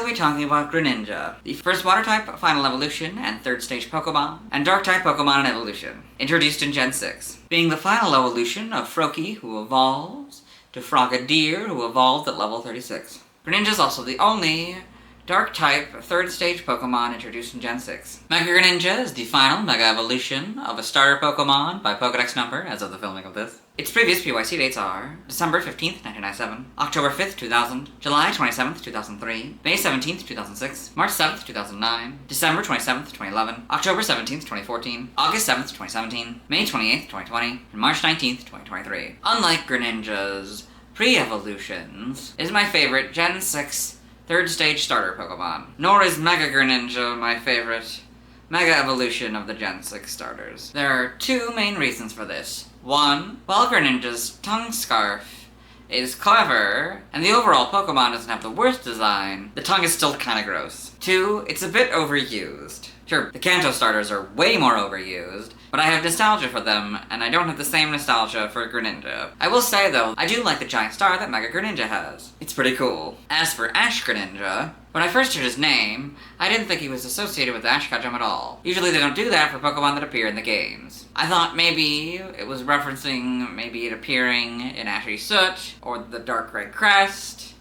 we'll be talking about Greninja, the first Water-type final evolution and third-stage Pokémon, and Dark-type Pokémon in evolution, introduced in Gen 6. Being the final evolution of Froakie, who evolves, to Frogadier, who evolved at level 36. Greninja is also the only Dark-type third-stage Pokémon introduced in Gen 6. Mega Greninja is the final Mega Evolution of a starter Pokémon by Pokédex number, as of the filming of this. Its previous PYC dates are December 15th, 1997, October 5th, 2000, July 27th, 2003, May 17th, 2006, March 7th, 2009, December 27th, 2011, October 17th, 2014, August 7th, 2017, May 28th, 2020, and March 19th, 2023. Unlike Greninja's pre-evolutions, it is my favorite Gen 6 third stage starter Pokemon. Nor is Mega Greninja my favorite Mega Evolution of the Gen 6 starters. There are two main reasons for this. One, while Greninja's tongue scarf is clever, and the overall Pokemon doesn't have the worst design, the tongue is still kinda gross. Two, it's a bit overused. Sure, the Kanto starters are way more overused, but I have nostalgia for them, and I don't have the same nostalgia for Greninja. I will say, though, I do like the giant star that Mega Greninja has. It's pretty cool. As for Ash-Greninja, when I first heard his name, I didn't think he was associated with Ash Ketchum at all. Usually they don't do that for Pokemon that appear in the games. I thought maybe it was referencing maybe it appearing in Ashy Soot, or the Dark Red Crest,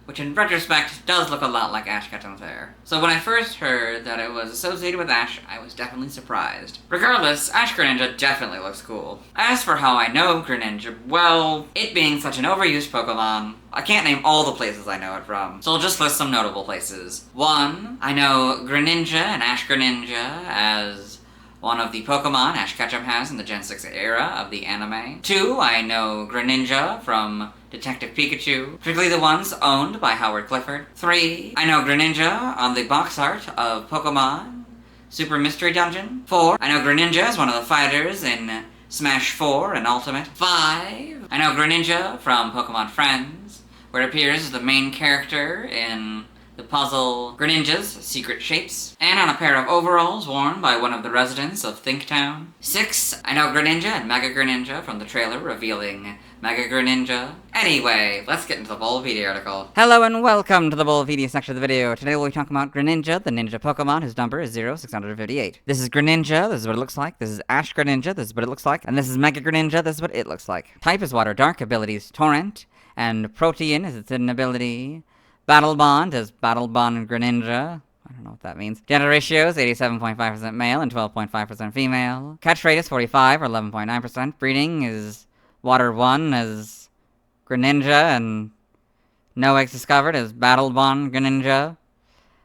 which in retrospect does look a lot like Ash Ketchum's hair. So when I first heard that it was associated with Ash, I was definitely surprised. Regardless, Ash Greninja definitely looks cool. As for how I know Greninja, well, it being such an overused Pokemon, I can't name all the places I know it from, so I'll just list some notable places. 1, I know Greninja and Ash Greninja as one of the Pokemon Ash Ketchum has in the Gen 6 era of the anime. 2, I know Greninja from Detective Pikachu, particularly the ones owned by Howard Clifford. 3, I know Greninja on the box art of Pokemon Super Mystery Dungeon. 4, I know Greninja as one of the fighters in Smash 4 and Ultimate. 5, I know Greninja from Pokemon Friends, where it appears as the main character in the puzzle Greninja's Secret Shapes, and on a pair of overalls worn by one of the residents of Thinktown. 6, I know Greninja and Mega Greninja from the trailer revealing Mega Greninja. Anyway, let's get into the Bulbapedia article. Hello and welcome to the Bulbapedia section of the video. Today we'll be talking about Greninja, the ninja Pokemon whose number is 0658. This is Greninja, this is what it looks like. This is Ash Greninja, this is what it looks like. And this is Mega Greninja, this is what it looks like. Type is Water Dark, abilities Torrent, and Protean is its hidden ability. Battle Bond is Battle Bond Greninja. I don't know what that means. Gender ratio is 87.5% male and 12.5% female. Catch rate is 45 or 11.9%. Breeding is Water 1 as Greninja, and no eggs discovered as Battle Bond Greninja.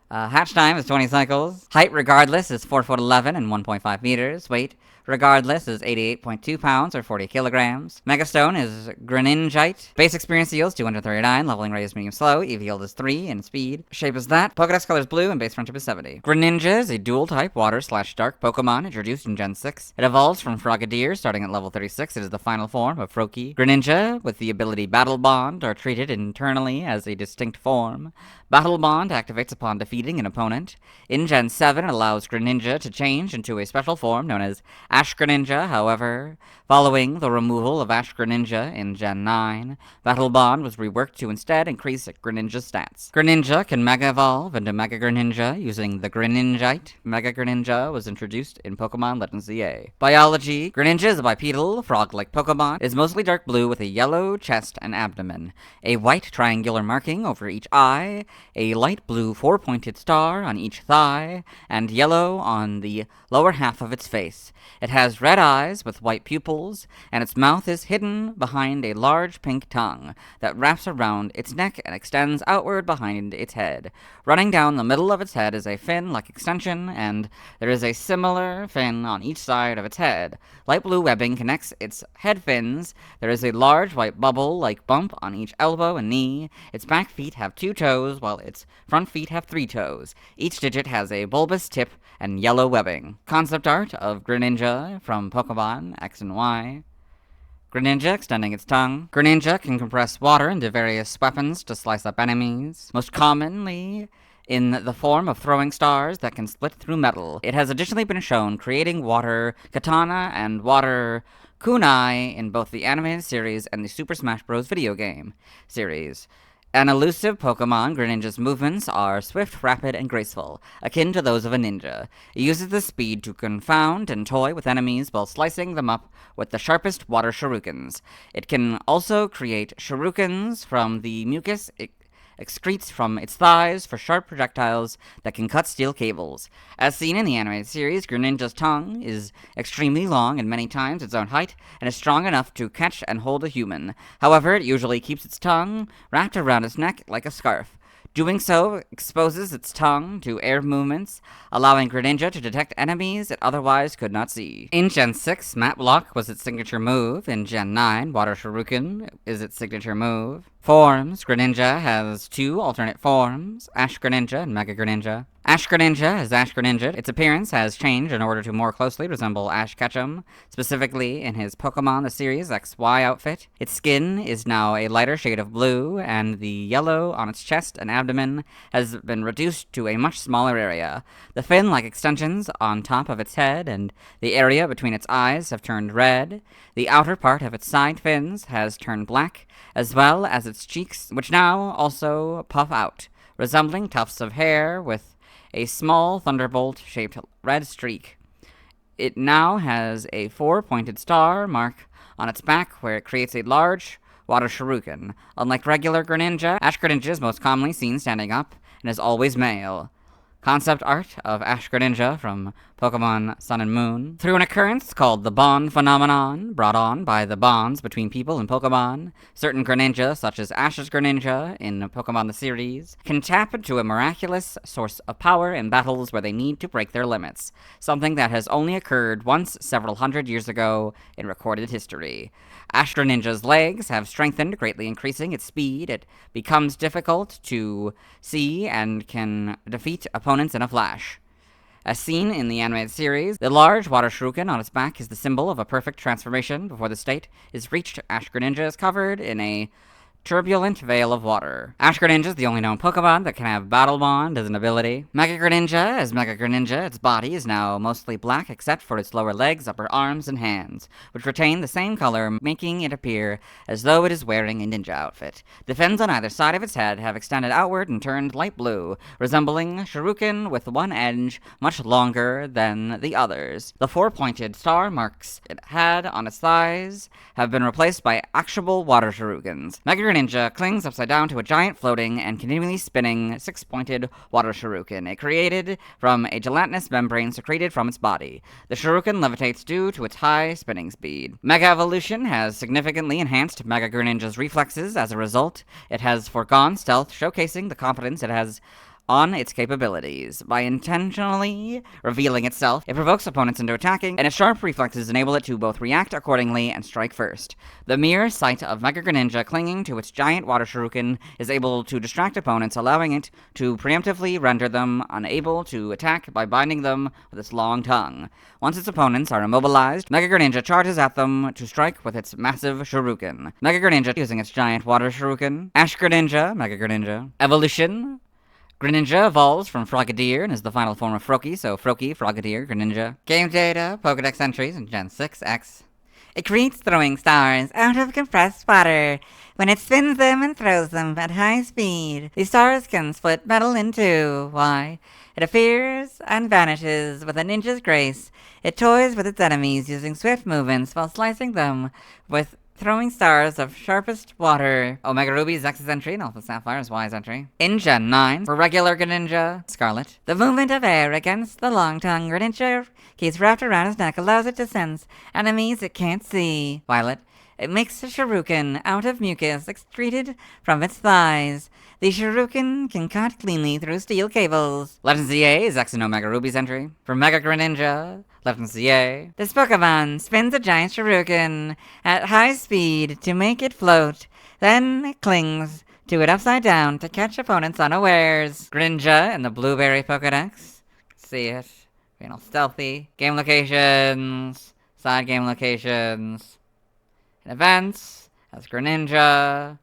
Hatch time is 20 cycles. Height regardless is 4'11" and 1.5 meters. Weight regardless is 88.2 pounds or 40 kilograms. Megastone is Greninjite. Base experience yields 239. Leveling rate is medium slow. EV yield is 3 and speed. Shape is that. Pokedex color is blue and base friendship is 70. Greninja is a dual type water/dark Pokemon introduced in Gen 6. It evolves from Frogadier starting at level 36. It is the final form of Froakie. Greninja with the ability Battle Bond are treated internally as a distinct form. Battle Bond activates upon defeating an opponent. In Gen 7, it allows Greninja to change into a special form known as Ash Greninja. However, following the removal of Ash Greninja in Gen 9, Battle Bond was reworked to instead increase Greninja's stats. Greninja can Mega Evolve into Mega Greninja using the Greninjite. Mega Greninja was introduced in Pokemon Legends ZA. Biology: Greninja is a bipedal, frog-like Pokemon. It is mostly dark blue with a yellow chest and abdomen, a white triangular marking over each eye, a light blue 4-pointed star on each thigh, and yellow on the lower half of its face. It has red eyes with white pupils, and its mouth is hidden behind a large pink tongue that wraps around its neck and extends outward behind its head. Running down the middle of its head is a fin-like extension, and there is a similar fin on each side of its head. Light blue webbing connects its head fins. There is a large white bubble-like bump on each elbow and knee. Its back feet have 2 toes, while its front feet have 3 toes. Each digit has a bulbous tip and yellow webbing. Concept art of Greninja from Pokemon X and Y. Greninja extending its tongue. Greninja can compress water into various weapons to slice up enemies, most commonly in the form of throwing stars that can split through metal. It has additionally been shown creating water katana and water kunai in both the animated series and the Super Smash Bros. Video game series. An elusive Pokemon, Greninja's movements are swift, rapid, and graceful, akin to those of a ninja. It uses the speed to confound and toy with enemies while slicing them up with the sharpest water shurikens. It can also create shurikens from the mucus it excretes from its thighs for sharp projectiles that can cut steel cables. As seen in the animated series, Greninja's tongue is extremely long and many times its own height, and is strong enough to catch and hold a human. However, it usually keeps its tongue wrapped around its neck like a scarf. Doing so exposes its tongue to air movements, allowing Greninja to detect enemies it otherwise could not see. In Gen 6, Map Block was its signature move. In Gen 9, Water Shuriken is its signature move. Forms: Greninja has two alternate forms, Ash-Greninja and Mega Greninja. Ash-Greninja is Ash-Greninja. Its appearance has changed in order to more closely resemble Ash Ketchum, specifically in his Pokemon the Series XY outfit. Its skin is now a lighter shade of blue, and the yellow on its chest and abdomen has been reduced to a much smaller area. The fin-like extensions on top of its head and the area between its eyes have turned red. The outer part of its side fins has turned black, as well as its cheeks, which now also puff out, resembling tufts of hair with a small thunderbolt-shaped red streak. It now has a 4-pointed star mark on its back where it creates a large water shuriken. Unlike regular Greninja, Ash-Greninja is most commonly seen standing up and is always male. Concept art of Ash-Greninja from Pokemon Sun and Moon. Through an occurrence called the Bond Phenomenon, brought on by the bonds between people and Pokemon, certain Greninja, such as Ash's Greninja in Pokemon the series, can tap into a miraculous source of power in battles where they need to break their limits, something that has only occurred once several hundred years ago in recorded history. Ash Greninja's legs have strengthened, greatly increasing its speed. It becomes difficult to see and can defeat opponents in a flash. As seen in the animated series, the large water shuriken on its back is the symbol of a perfect transformation. Before the state is reached, Ash Greninja is covered in a turbulent veil of water. Ash Greninja is the only known Pokemon that can have Battle Bond as an ability. Mega Greninja is Mega Greninja. Its body is now mostly black except for its lower legs, upper arms, and hands, which retain the same color, making it appear as though it is wearing a ninja outfit. The fins on either side of its head have extended outward and turned light blue, resembling shuriken with one edge much longer than the others. The 4-pointed star marks it had on its thighs have been replaced by actual water shurikens. Mega Greninja clings upside down to a giant floating and continually spinning 6-pointed water shuriken it created from a gelatinous membrane secreted from its body. The shuriken levitates due to its high spinning speed. Mega Evolution has significantly enhanced Mega Greninja's reflexes. As a result, it has foregone stealth, showcasing the confidence it has on its capabilities. By intentionally revealing itself, it provokes opponents into attacking, and its sharp reflexes enable it to both react accordingly and strike first. The mere sight of Mega Greninja clinging to its giant water shuriken is able to distract opponents, allowing it to preemptively render them unable to attack by binding them with its long tongue. Once its opponents are immobilized, Mega Greninja charges at them to strike with its massive shuriken. Mega Greninja using its giant water shuriken. Ash Greninja, Mega Greninja. Evolution. Greninja evolves from Frogadier and is the final form of Froakie, so Froakie, Frogadier, Greninja. Game data, Pokedex entries in Gen 6X. It creates throwing stars out of compressed water when it spins them and throws them at high speed. These stars can split metal in two. Why? It appears and vanishes with a ninja's grace. It toys with its enemies using swift movements while slicing them with throwing stars of sharpest water. Omega Ruby is X's entry, and Alpha Sapphire is Y's entry. In Gen 9, for regular Greninja, Scarlet, the movement of air against the long tongue Greninja keeps wrapped around his neck allows it to sense enemies it can't see. Violet, it makes a shuriken out of mucus excreted from its thighs. The shuriken can cut cleanly through steel cables. Legend ZA is X and Omega Ruby's entry. For Mega Greninja, Legend ZA, this Pokemon spins a giant shuriken at high speed to make it float, then it clings to it upside down to catch opponents unawares. Greninja in the Blueberry Pokedex. See it. Being all stealthy. Game locations. Side game locations. And events as Greninja.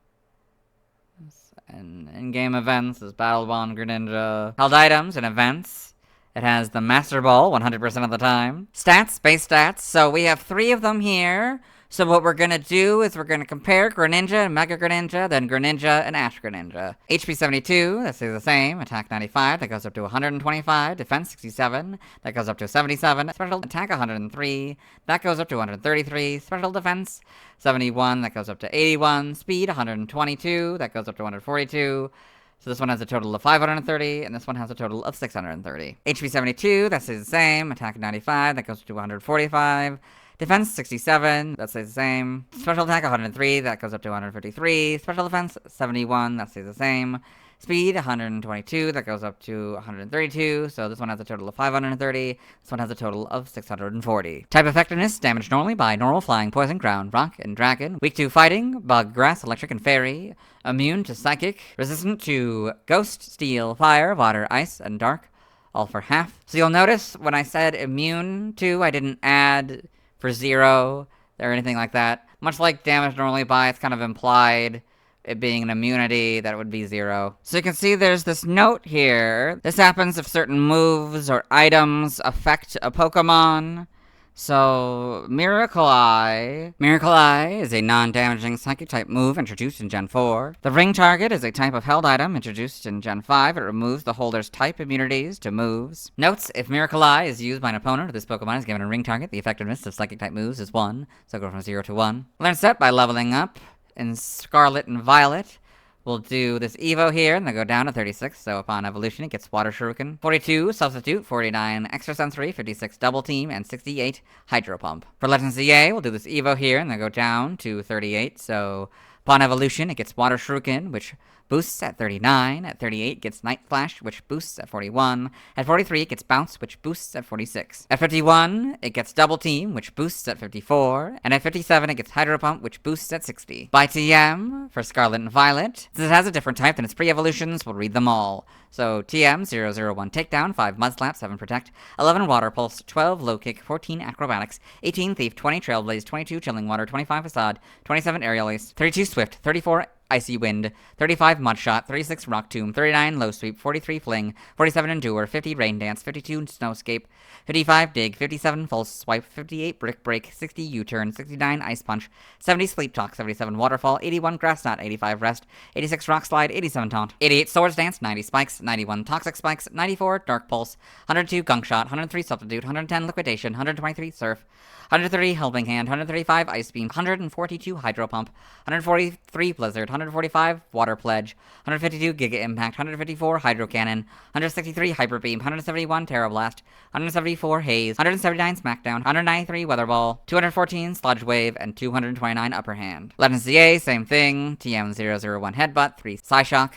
And in-game events as Battle Bond Greninja. Held items and events. It has the Master Ball 100% of the time. Stats, base stats. So we have 3 of them here. So what we're gonna do is we're gonna compare Greninja and Mega Greninja, then Greninja and Ash-Greninja. HP 72, that stays the same. Attack 95, that goes up to 125. Defense 67, that goes up to 77. Special attack 103, that goes up to 133. Special defense 71, that goes up to 81. Speed 122, that goes up to 142. So this one has a total of 530, and this one has a total of 630. HP 72, that stays the same. Attack 95, that goes to 145. Defense 67, that stays the same. Special attack 103, that goes up to 153. Special defense 71, that stays the same. Speed 122, that goes up to 132. So this one has a total of 530. This one has a total of 640. Type effectiveness, damage normally by normal, flying, poison, ground, rock, and dragon. Weak to fighting, bug, grass, electric, and fairy. Immune to psychic. Resistant to ghost, steel, fire, water, ice, and dark. All for half. So you'll notice when I said immune to, I didn't add for 0 or anything like that. Much like damage normally by, it's kind of implied, it being an immunity, that it would be 0. So you can see there's this note here. This happens if certain moves or items affect a Pokemon. So, Miracle Eye. Miracle Eye is a non-damaging Psychic-type move introduced in Gen 4. The Ring Target is a type of held item introduced in Gen 5. It removes the holder's type immunities to moves. Notes, if Miracle Eye is used by an opponent or this Pokemon is given a Ring Target, the effectiveness of Psychic-type moves is 1. So go from 0 to 1. Learn Set by leveling up. In Scarlet and Violet, we'll do this Evo here, and then go down to 36, so upon evolution it gets Water Shuriken. 42 Substitute, 49 Extrasensory, 56 Double Team, and 68 Hydro Pump. For Legends ZA, we'll do this Evo here, and then go down to 38, so upon evolution it gets Water Shuriken, which boosts at 39. At 38 gets Night Flash, which boosts at 41. At 43 it gets Bounce, which boosts at 46. At 51 it gets Double Team, which boosts at 54. And at 57 it gets Hydro Pump, which boosts at 60. By TM, for Scarlet and Violet, since it has a different type than its pre-evolutions, we'll read them all. So TM, 001 Takedown, 5 Mud Slap, 7 Protect, 11 Water Pulse, 12 Low Kick, 14 Acrobatics, 18 Thief, 20 Trailblaze, 22 Chilling Water, 25 Facade, 27 Aerial Ace, 32 Swift, 34 Icy Wind, 35 Mud Shot, 36 Rock Tomb, 39 Low Sweep, 43 Fling, 47 Endure, 50 Rain Dance, 52 Snowscape, 55 Dig, 57 False Swipe, 58 Brick Break, 60 U-Turn, 69 Ice Punch, 70 Sleep Talk, 77 Waterfall, 81 Grass Knot, 85 Rest, 86 Rock Slide, 87 Taunt, 88 Swords Dance, 90 Spikes, 91 Toxic Spikes, 94 Dark Pulse, 102 Gunk Shot, 103 Substitute, 110 Liquidation, 123 Surf, 130 Helping Hand, 135 Ice Beam, 142 Hydro Pump, 143 Blizzard, 145 Water Pledge, 152 Giga Impact, 154 Hydro Cannon, 163 Hyper Beam, 171 Terra Blast, 174 Haze, 179 Smackdown, 193 Weather Ball, 214 Sludge Wave, and 229 Upper Hand. Legends ZA, same thing. TM001 Headbutt, 3 Psyshock,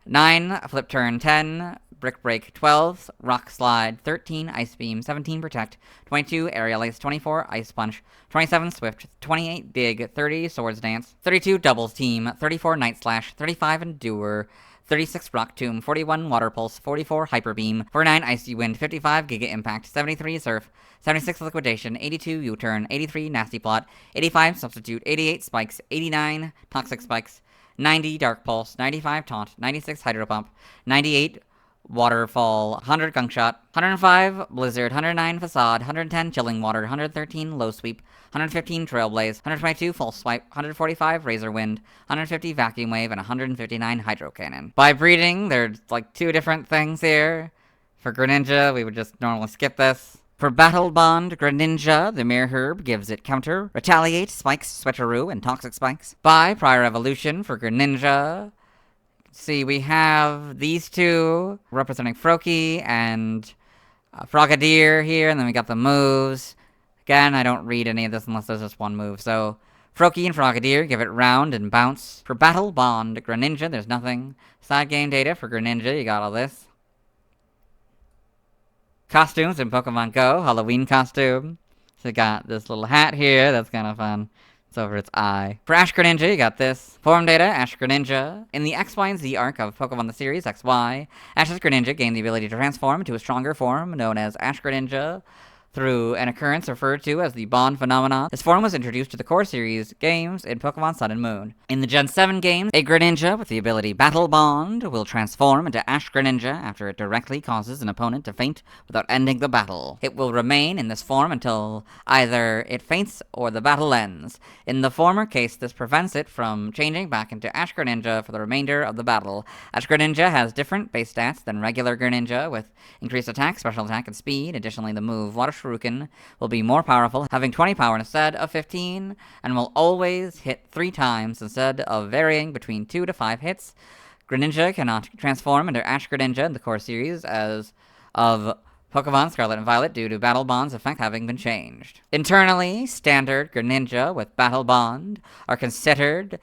9 Flip Turn, 10 Brick Break, 12 Rock Slide, 13 Ice Beam, 17 Protect, 22 Aerial Ace, 24 Ice Punch, 27 Swift, 28 Dig, 30 Swords Dance, 32 Double Team, 34 Night Slash, 35 Endure, 36 Rock Tomb, 41 Water Pulse, 44 Hyper Beam, 49 Icy Wind, 55 Giga Impact, 73 Surf, 76 Liquidation, 82 U-Turn, 83 Nasty Plot, 85 Substitute, 88 Spikes, 89 Toxic Spikes, 90 Dark Pulse, 95 Taunt, 96 Hydro Pump, 98 Waterfall, 100 Gunk Shot, 105 Blizzard, 109 Facade, 110 Chilling Water, 113 Low Sweep, 115 Trailblaze, 122 False Swipe, 145 Razor Wind, 150 Vacuum Wave, and 159 Hydro Cannon. By breeding, there's like 2 different things here. For Greninja, we would just normally skip this. For Battle Bond Greninja, the Mirror Herb gives it Counter, Retaliate, Spikes, Switcheroo, and Toxic Spikes. By Prior Evolution, for Greninja, see, we have these 2 representing Froakie and Frogadier here, and then we got the moves. Again, I don't read any of this unless there's just one move, so Froakie and Frogadier give it Round and Bounce. For Battle Bond Greninja, there's nothing. Side game data for Greninja, you got all this. Costumes in Pokemon Go, Halloween costume. So you got this little hat here, that's kind of fun. It's over its eye. For Ash-Greninja, you got this. Form data, Ash-Greninja. In the X, Y, and Z arc of Pokemon the series, XY, Ash's Greninja gained the ability to transform into a stronger form known as Ash-Greninja. through an occurrence referred to as the Bond phenomenon. This form was introduced to the core series games in Pokemon Sun and Moon. In the Gen 7 games, a Greninja with the ability Battle Bond will transform into Ash-Greninja after it directly causes an opponent to faint without ending the battle. It will remain in this form until either it faints or the battle ends. In the former case, this prevents it from changing back into Ash-Greninja for the remainder of the battle. Ash-Greninja has different base stats than regular Greninja, with increased attack, special attack, and speed. Additionally, the move Water Shuriken will be more powerful, having 20 power instead of 15, and will always hit 3 times instead of varying between 2 to 5 hits. Greninja cannot transform into Ash-Greninja in the core series as of Pokemon Scarlet and Violet due to Battle Bond's effect having been changed. Internally, standard Greninja with Battle Bond are considered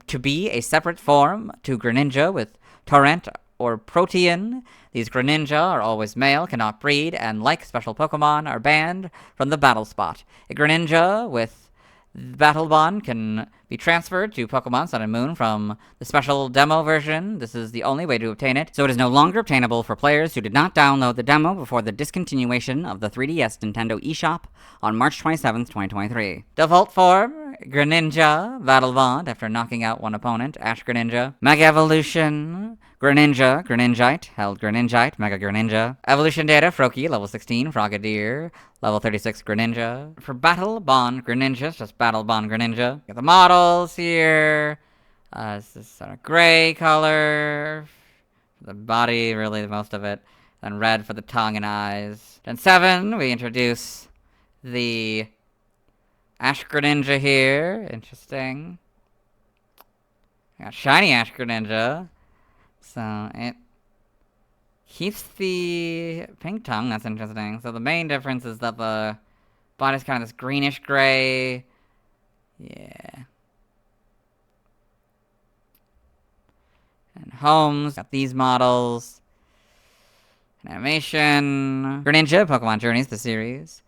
to be a separate form to Greninja with Torrent or Protean. These Greninja are always male, cannot breed, and like special Pokemon, are banned from the battle spot. A Greninja with Battle Bond can be transferred to Pokemon Sun and Moon from the special demo version. This is the only way to obtain it, so it is no longer obtainable for players who did not download the demo before the discontinuation of the 3DS Nintendo eShop on March 27th, 2023. Default form, Greninja, Battle Bond after knocking out one opponent, Ash-Greninja. Mega Evolution, Greninja, Greninjite, held Greninjite, Mega Greninja. Evolution data, Froakie, level 16, Frogadier, level 36, Greninja. For Battle Bond Greninja, it's just Battle Bond Greninja. Got the models here. It's this sort of gray color. For the body, really, most of it. Then red for the tongue and eyes. Then 7, we introduce the Ash-Greninja here. Interesting. We got shiny Ash-Greninja. So it keeps the pink tongue. That's interesting. So the main difference is that the body's kind of this greenish gray. Yeah. And homes, got these models. Animation. Greninja, Pokemon Journeys, the series.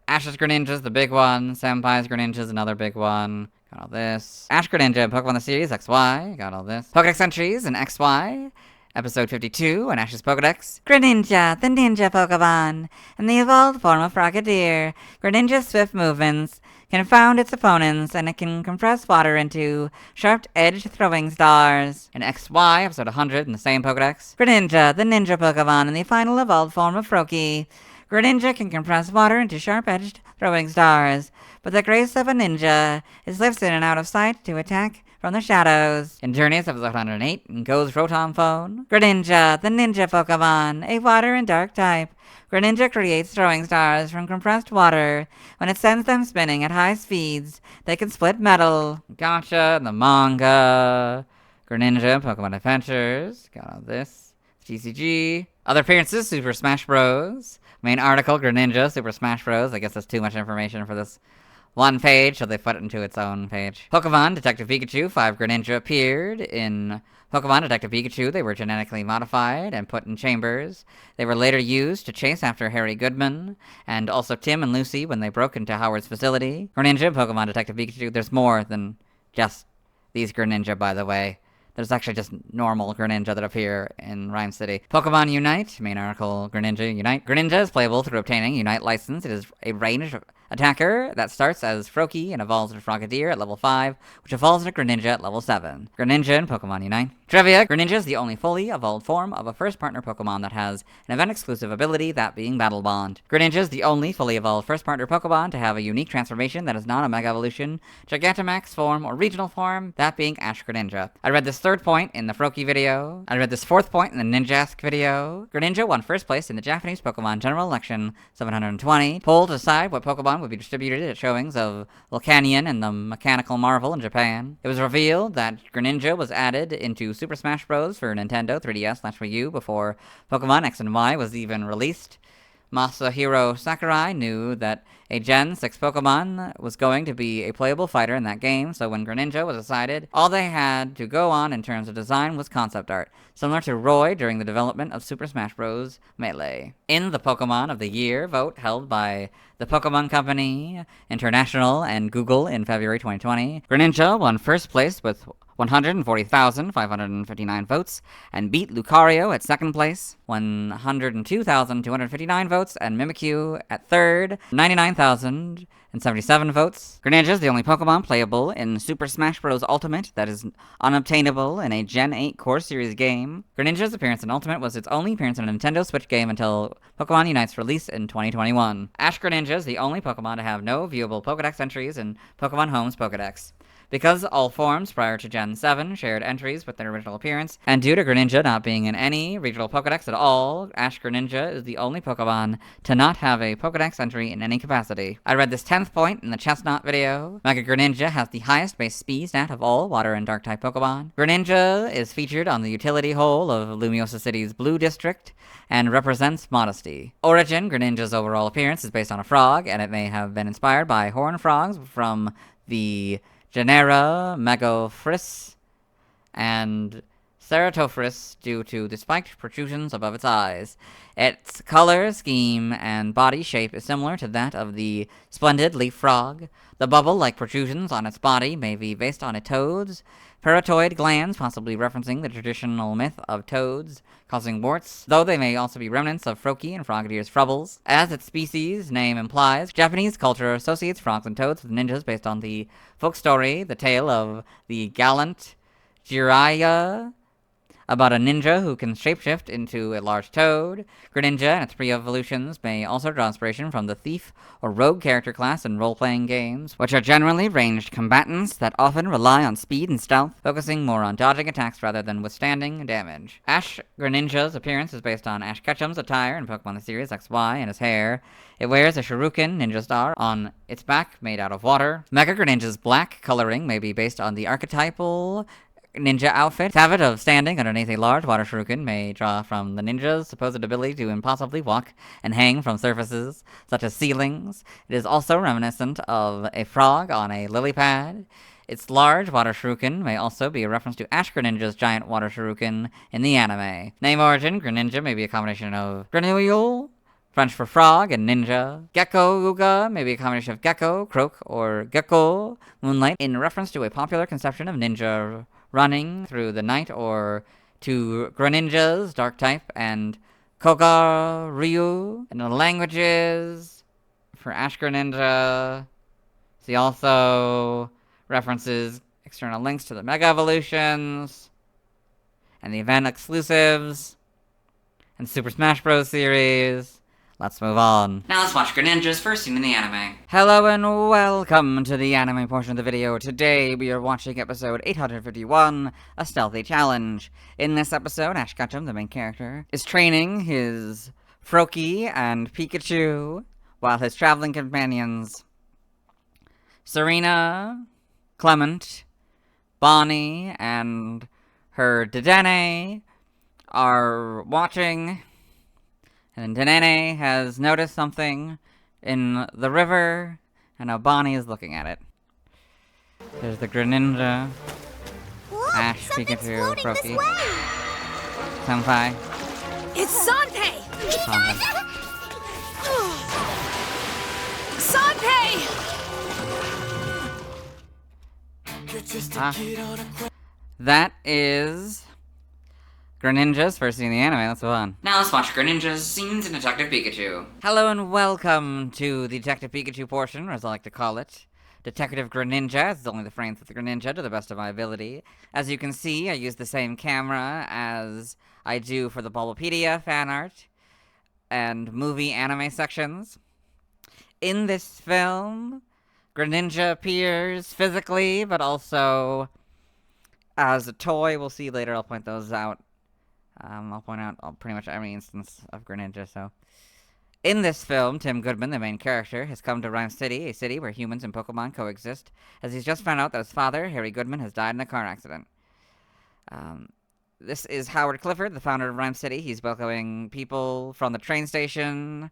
Ash's Greninja's the big one. Senpai's Greninja's another big one. Got all this. Ash Greninja, Pokemon the series, XY. Got all this. Pokedex entries in XY. Episode 52, and Ash's Pokedex. Greninja, the ninja Pokemon, and the evolved form of Frogadier. Greninja's swift movements confound its opponents, and it can compress water into sharp-edged throwing stars. In XY, episode 100, in the same Pokedex. Greninja, the ninja Pokemon, and the final evolved form of Froakie. Greninja can compress water into sharp-edged throwing stars, but the grace of a ninja is lifts in and out of sight to attack from the shadows. In Journeys, episode 108, in Go's Rotom Phone. Greninja, the ninja Pokemon, a water and dark type. Greninja creates throwing stars from compressed water. When it sends them spinning at high speeds, they can split metal. Gotcha, the manga. Greninja, Pokemon Adventures. Got all this. TCG. Other appearances, Super Smash Bros. Main article, Greninja, Super Smash Bros. I guess that's too much information for this one page, so they put it into its own page. Pokemon Detective Pikachu, 5 Greninja appeared in Pokemon Detective Pikachu. They were genetically modified and put in chambers. They were later used to chase after Harry Goodman, and also Tim and Lucy when they broke into Howard's facility. Greninja, Pokemon Detective Pikachu, there's more than just these Greninja, by the way. There's actually just normal Greninja that appear in Rhyme City. Pokemon Unite, main article, Greninja Unite. Greninja is playable through obtaining Unite license. It is a ranged attacker that starts as Froakie and evolves into Frogadier at level 5, which evolves into Greninja at level 7. Greninja and Pokemon Unite. Trivia, Greninja is the only fully evolved form of a first partner Pokemon that has an event-exclusive ability, that being Battle Bond. Greninja is the only fully evolved first partner Pokemon to have a unique transformation that is not a Mega Evolution, Gigantamax form, or regional form, that being Ash Greninja. I read this third point in the Froakie video. I read this fourth point in the Ninjask video. Greninja won first place in the Japanese Pokemon General Election 720, poll to decide what Pokemon would be distributed at showings of Volcanion and the Mechanical Marvel in Japan. It was revealed that Greninja was added into Super Smash Bros. For Nintendo 3DS/Wii U before Pokemon X and Y was even released. Masahiro Sakurai knew that a Gen 6 Pokemon was going to be a playable fighter in that game, so when Greninja was decided, all they had to go on in terms of design was concept art, similar to Roy during the development of Super Smash Bros. Melee. In the Pokemon of the Year vote held by the Pokemon Company International and Google in February 2020, Greninja won first place with 140,559 votes, and beat Lucario at second place, 102,259 votes, and Mimikyu at third, 99,077 votes. Greninja is the only Pokemon playable in Super Smash Bros. Ultimate that is unobtainable in a Gen 8 Core Series game. Greninja's appearance in Ultimate was its only appearance in a Nintendo Switch game until Pokemon Unite's release in 2021. Ash-Greninja is the only Pokemon to have no viewable Pokedex entries in Pokemon Home's Pokedex. Because all forms prior to Gen 7 shared entries with their original appearance, and due to Greninja not being in any regional Pokedex at all, Ash-Greninja is the only Pokemon to not have a Pokedex entry in any capacity. I read this 10th point in the Chestnut video. Mega Greninja has the highest base speed stat of all Water and Dark-type Pokemon. Greninja is featured on the utility hole of Lumiosa City's Blue District, and represents modesty. Origin, Greninja's overall appearance is based on a frog, and it may have been inspired by horned frogs from the genera Megaphris and Ceratophris due to the spiked protrusions above its eyes. Its color, scheme, and body shape is similar to that of the splendid leaf frog. The bubble-like protrusions on its body may be based on a toad's parotid glands, possibly referencing the traditional myth of toads causing warts, though they may also be remnants of Froakie and Frogadier's Frubbles. As its species name implies, Japanese culture associates frogs and toads with ninjas based on the folk story, the tale of the gallant Jiraiya, about a ninja who can shapeshift into a large toad. Greninja and its pre-evolutions may also draw inspiration from the thief or rogue character class in role-playing games, which are generally ranged combatants that often rely on speed and stealth, focusing more on dodging attacks rather than withstanding damage. Ash-Greninja's appearance is based on Ash Ketchum's attire in Pokemon the series XY and his hair. It wears a Shuriken Ninja Star on its back made out of water. Mega Greninja's black coloring may be based on the archetypal ninja outfit. Its habit of standing underneath a large water shuriken may draw from the ninja's supposed ability to impossibly walk and hang from surfaces, such as ceilings. It is also reminiscent of a frog on a lily pad. Its large water shuriken may also be a reference to Ash Greninja's giant water shuriken in the anime. Name origin, Greninja may be a combination of Grenouille, French for frog, and ninja. Gecko-Uga may be a combination of gecko, croak, or gecko, moonlight, in reference to a popular conception of ninja running through the night, or to Greninja's dark type, and Koga Ryu in the languages for Ash Greninja. See also references external links to the Mega Evolutions and the event exclusives and Super Smash Bros. Series. Let's move on. Now let's watch Greninja's first scene in the anime. Hello and welcome to the anime portion of the video. Today we are watching episode 851, A Stealthy Challenge. In this episode, Ash Ketchum, the main character, is training his Froakie and Pikachu, while his traveling companions, Serena, Clement, Bonnie, and her Dedenne, are watching. And Dedenne has noticed something in the river, and now Bonnie is looking at it. There's the Greninja, Ash, Pikachu, Froakie, Senpai. It's Sanpei! Sanpei! That is Greninja's first scene in the anime. Let's move on. Now let's watch Greninja's scenes in Detective Pikachu. Hello and welcome to the Detective Pikachu portion, or as I like to call it, Detective Greninja. It's only the frames with the Greninja to the best of my ability. As you can see, I use the same camera as I do for the Bulbapedia fan art and movie anime sections. In this film, Greninja appears physically, but also as a toy. We'll see later. I'll point those out. I'll point out pretty much every instance of Greninja, so. In this film, Tim Goodman, the main character, has come to Rhyme City, a city where humans and Pokemon coexist, as he's just found out that his father, Harry Goodman, has died in a car accident. This is Howard Clifford, the founder of Rhyme City. He's welcoming people from the train station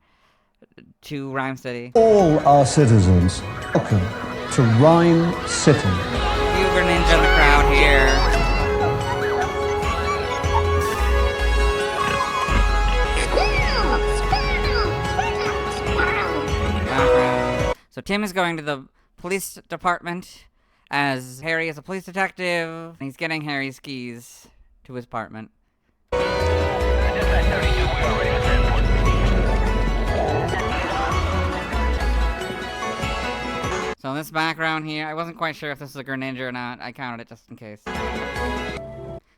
to Rhyme City. All our citizens, welcome to Rhyme City. Few Greninja in the crowd here. So Tim is going to the police department as Harry is a police detective, and he's getting Harry's keys to his apartment. So in this background here, I wasn't quite sure if this was a Greninja or not. I counted it just in case.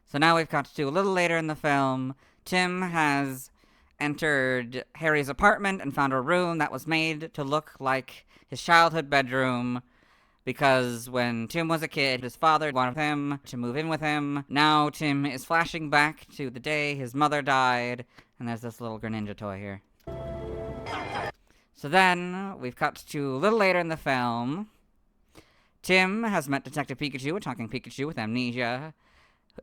So now we've got to a little later in the film. Tim has entered Harry's apartment and found a room that was made to look like his childhood bedroom, because when Tim was a kid, his father wanted him to move in with him. Now Tim is flashing back to the day his mother died, and there's this little Greninja toy here. So then, we've cut to a little later in the film. Tim has met Detective Pikachu, a talking Pikachu with amnesia,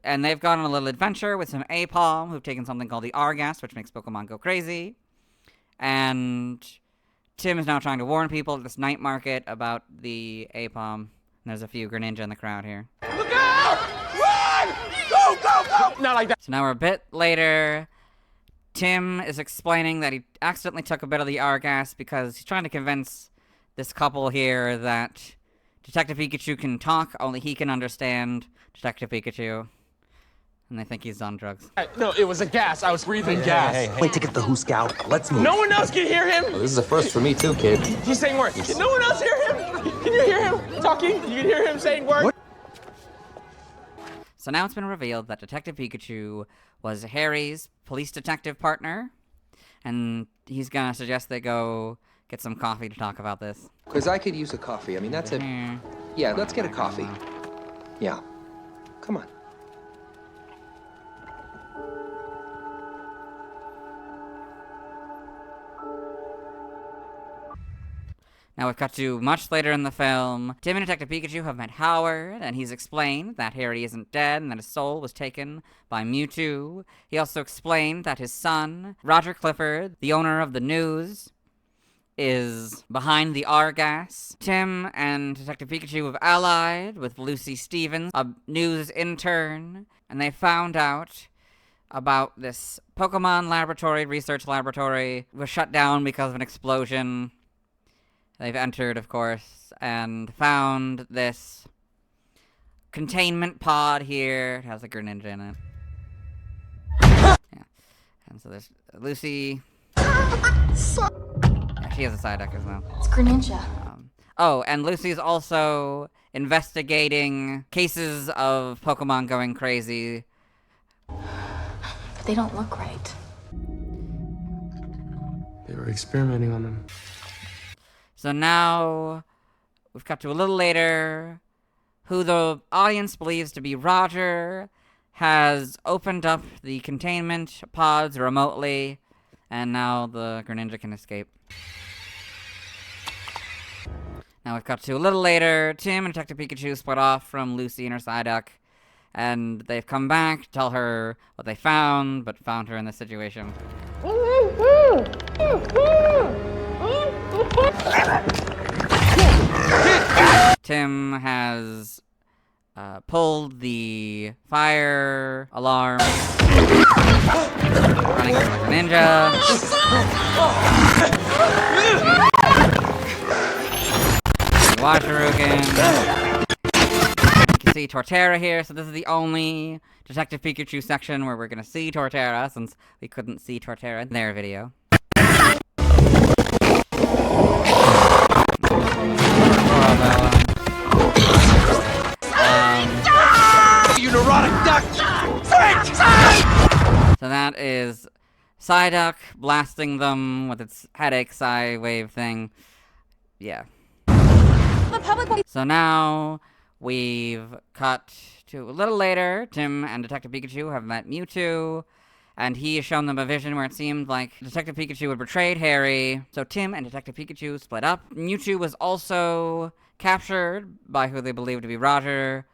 and they've gone on a little adventure with some Apom, who've taken something called the R-Gas, which makes Pokemon go crazy. And Tim is now trying to warn people at this night market about the Apom. And there's a few Greninja in the crowd here. Look out! Run! Go, go, go! Not like that. So now we're a bit later. Tim is explaining that he accidentally took a bit of the R-Gas because he's trying to convince this couple here that Detective Pikachu can talk, only he can understand Detective Pikachu. And they think he's on drugs. No, it was a gas. I was breathing gas. Hey. Wait to get the who's scout. Let's move. No one else can hear him. This is a first for me too, kid. He's saying words. Can no one else hear him? Can you hear him talking? You can hear him saying words? What? So now it's been revealed that Detective Pikachu was Harry's police detective partner, and he's gonna suggest they go get some coffee to talk about this. Because I could use a coffee. I mean, that's it. Here. Yeah, let's get a coffee. Yeah. Come on. Now we've cut to much later in the film. Tim and Detective Pikachu have met Howard, and he's explained that Harry isn't dead and that his soul was taken by Mewtwo. He also explained that his son, Roger Clifford, the owner of the News, is behind the R-Gas. Tim and Detective Pikachu have allied with Lucy Stevens, a news intern, and they found out about this Pokemon laboratory, research laboratory, was shut down because of an explosion. They've entered, of course, and found this containment pod here. It has a Greninja in it. Yeah. And so there's Lucy. Yeah, she has a Psyduck as well. It's Greninja. Oh, and Lucy's also investigating cases of Pokemon going crazy. They don't look right. They were experimenting on them. So now, we've cut to a little later, who the audience believes to be Roger has opened up the containment pods remotely, and now the Greninja can escape. Now we've cut to a little later, Tim and Detective Pikachu split off from Lucy and her Psyduck, and they've come back to tell her what they found, but found her in this situation. Tim has pulled the fire alarm, running like a ninja. Washarugan. You can see Torterra here, so this is the only Detective Pikachu section where we're gonna see Torterra, since we couldn't see Torterra in their video. You neurotic duck! So that is Psyduck blasting them with its headache Psy wave thing. Yeah. The public. So now we've cut to a little later. Tim and Detective Pikachu have met Mewtwo, and he has shown them a vision where it seemed like Detective Pikachu had betrayed Harry. So Tim and Detective Pikachu split up. Mewtwo was also captured by who they believe to be Roger,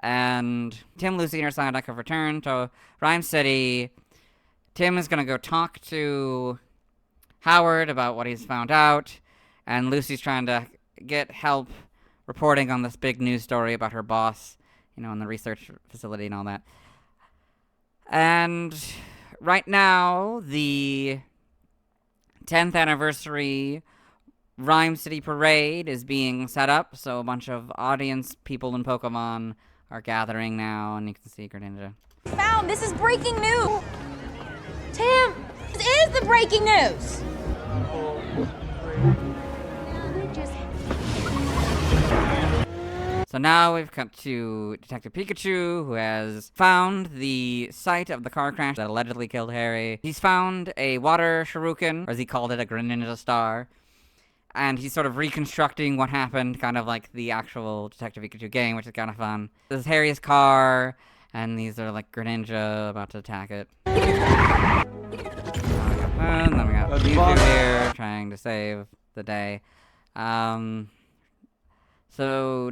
and Tim, Lucy, and her Psyduck have returned to Rhyme City. Tim is gonna go talk to Howard about what he's found out, and Lucy's trying to get help reporting on this big news story about her boss, you know, in the research facility and all that. And right now, the 10th anniversary Rhyme City Parade is being set up, so a bunch of audience people in Pokemon are gathering now, and you can see Greninja. Found. This is breaking news. Tim, this is the breaking news. So now we've cut to Detective Pikachu, who has found the site of the car crash that allegedly killed Harry. He's found a water shuriken, or as he called it, a Greninja star. And he's sort of reconstructing what happened, kind of like the actual Detective Pikachu game, which is kind of fun. This is Harry's car, and these are like Greninja about to attack it. And then we got Mewtwo here, trying to save the day. So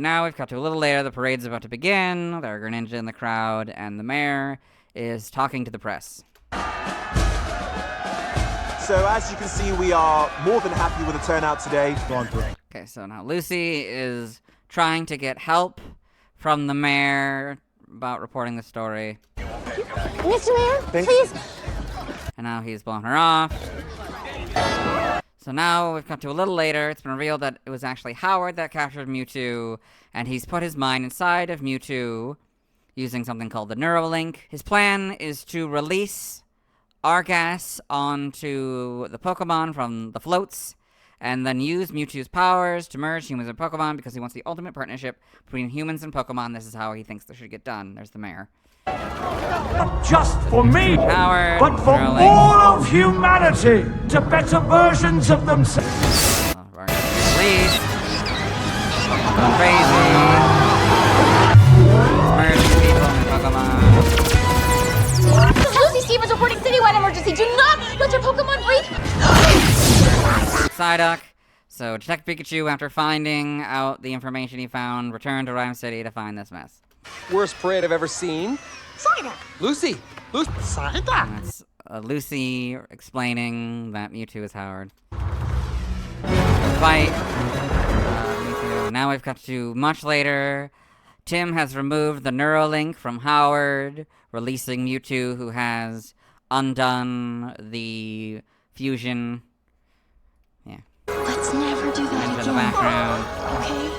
now we've cut to a little later, the parade's about to begin, there are Greninja in the crowd, and the mayor is talking to the press. So as you can see, we are more than happy with the turnout today. Okay, so now Lucy is trying to get help from the mayor about reporting the story. Mr. Mayor, please. And now he's blown her off. So now we've come to a little later. It's been revealed that it was actually Howard that captured Mewtwo, and he's put his mind inside of Mewtwo using something called the Neuralink. His plan is to release Argas onto the Pokemon from the floats, and then use Mewtwo's powers to merge humans and Pokemon because he wants the ultimate partnership between humans and Pokemon. This is how he thinks this should get done. There's the mayor. Not just for me, Howard, but for Neuralink. all of humanity, to better versions of themselves. Please. Going crazy. Merging people and Pokemon. This is Lucy Stevens reporting citywide emergency. Do not let your Pokemon breathe. Psyduck. So Detective Pikachu, after finding out the information he found, returned to Rhyme City to find this mess. Worst parade I've ever seen. Lucy! Lucy! And that's Lucy explaining that Mewtwo is Howard. Fight. Mewtwo. Now we've cut to much later. Tim has removed the Neuralink from Howard, releasing Mewtwo, who has undone the fusion. Yeah. Let's never do that Into again. the background. Okay.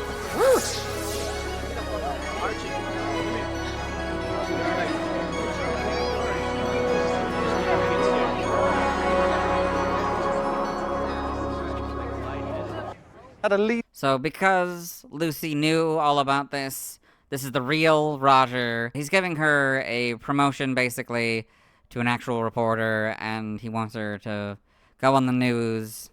So because Lucy knew all about this, this is the real Roger. He's giving her a promotion, basically, to an actual reporter, and he wants her to go on the news.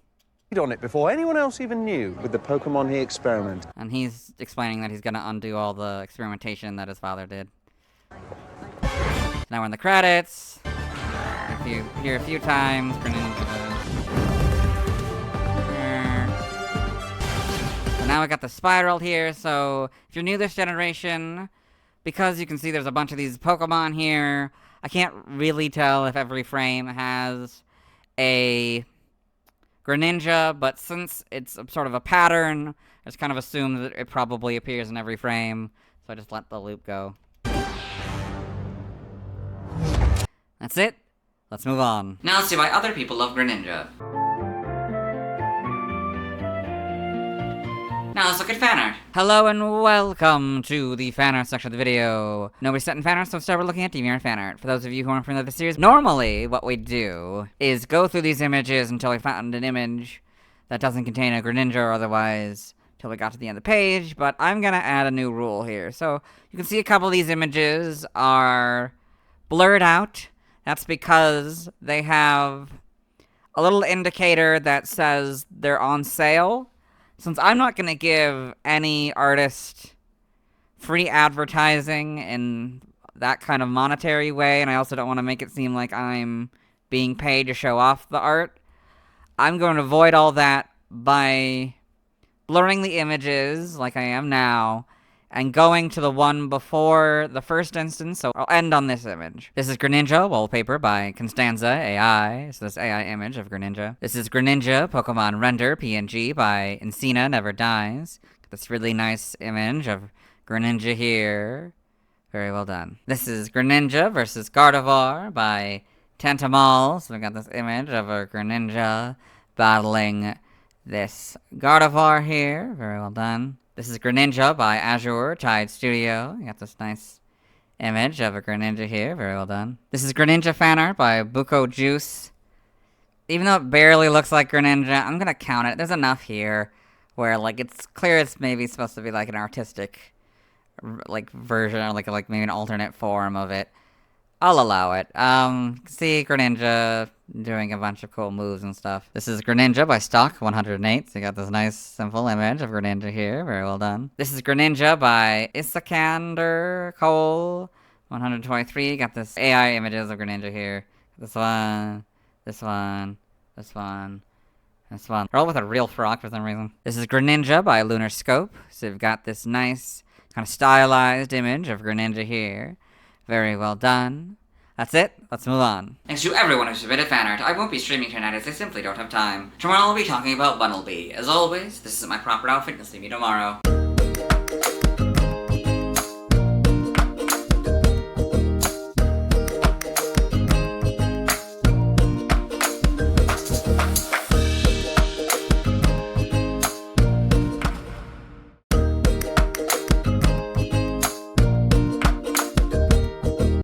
On it before anyone else even knew with the Pokemon he experimented. And he's explaining that he's gonna undo all the experimentation that his father did. So now we're in the credits. If you hear a few times, So now we got the spiral here, so if you're new this generation, because you can see there's a bunch of these Pokemon here, I can't really tell if every frame has a Greninja, but since it's sort of a pattern, I just kind of assume that it probably appears in every frame, so I just let the loop go. That's it. Let's move on. Now let's see why other people love Greninja. Now let's look at fan art. Hello and welcome to the fan art section of the video. Nobody's set in fan art, so let's start looking at DeviantArt fan art. For those of you who aren't familiar with the series, normally what we do is go through these images until we found an image that doesn't contain a Greninja or otherwise till we got to the end of the page, but I'm gonna add a new rule here. So you can see a couple of these images are blurred out. That's because they have a little indicator that says they're on sale. Since I'm not going to give any artist free advertising in that kind of monetary way, and I also don't want to make it seem like I'm being paid to show off the art, I'm going to avoid all that by blurring the images, like I am now, and going to the one before the first instance, so I'll end on this image. This is Greninja wallpaper by Constanza AI. So this AI image of Greninja. This is Greninja Pokemon Render PNG by Encina Never Dies. Got this really nice image of Greninja here. Very well done. This is Greninja versus Gardevoir by Tentamal. So we got this image of a Greninja battling this Gardevoir here. Very well done. This is Greninja by Azure Tide Studio. You got this nice image of a Greninja here. Very well done. This is Greninja fan art by Buko Juice. Even though it barely looks like Greninja, I'm gonna count it. There's enough here where, like, it's clear it's maybe supposed to be, like, an artistic, like, version, or, like maybe an alternate form of it. I'll allow it. See Greninja doing a bunch of cool moves and stuff. This is Greninja by Stock 108. So you got this nice, simple image of Greninja here. Very well done. This is Greninja by Isakander Cole 123. You got this AI images of Greninja here. This one, this one, this one, this one. They're all with a real frog for some reason. This is Greninja by Lunar Scope. So you've got this nice, kind of stylized image of Greninja here. Very well done. That's it. Let's move on. Thanks to everyone who submitted fan art. I won't be streaming tonight as I simply don't have time. Tomorrow I'll be talking about Bunnelby. As always, this is my proper outfit. You'll see me tomorrow.